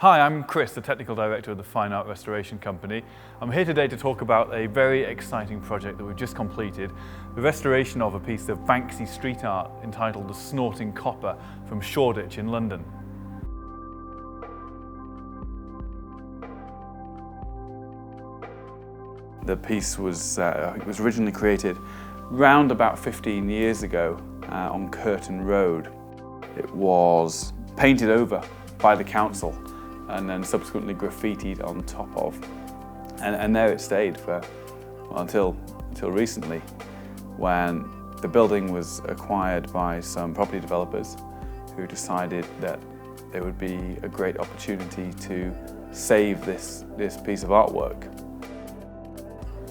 Hi, I'm Chris, the Technical Director of the Fine Art Restoration Company. I'm here today to talk about a very exciting project that we've just completed, the restoration of a piece of Banksy Street Art entitled the Snorting Copper from Shoreditch in London. The piece was originally created round about 15 years ago on Curtain Road. It was painted over by the council and then subsequently graffitied on top of. And there it stayed for, well, until recently, when the building was acquired by some property developers who decided that there would be a great opportunity to save this piece of artwork.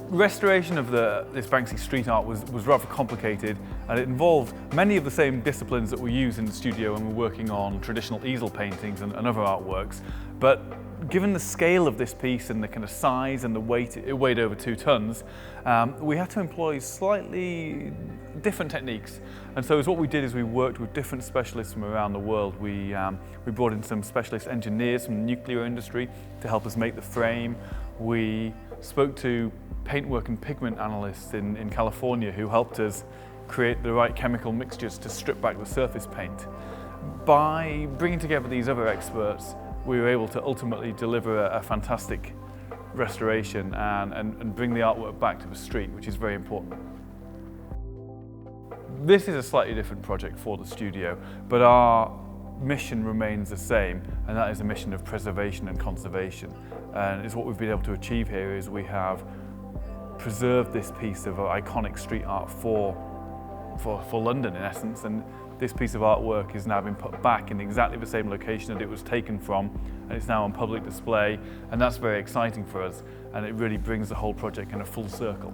Restoration of this Banksy Street Art was rather complicated, and it involved many of the same disciplines that we use in the studio when we're working on traditional easel paintings and other artworks. But given the scale of this piece and the kind of size and the weight, it weighed over 2 tons, we had to employ slightly different techniques. And so what we did is we worked with different specialists from around the world. We brought in some specialist engineers from the nuclear industry to help us make the frame. We spoke to paintwork and pigment analysts in California who helped us create the right chemical mixtures to strip back the surface paint. By bringing together these other experts, we were able to ultimately deliver a fantastic restoration and bring the artwork back to the street, which is very important. This is a slightly different project for the studio, but our mission remains the same, and that is a mission of preservation and conservation. And it's what we've been able to achieve here is we have preserved this piece of iconic street art for London in essence, and this piece of artwork has now been put back in exactly the same location that it was taken from, and it's now on public display, and that's very exciting for us, and it really brings the whole project in a full circle.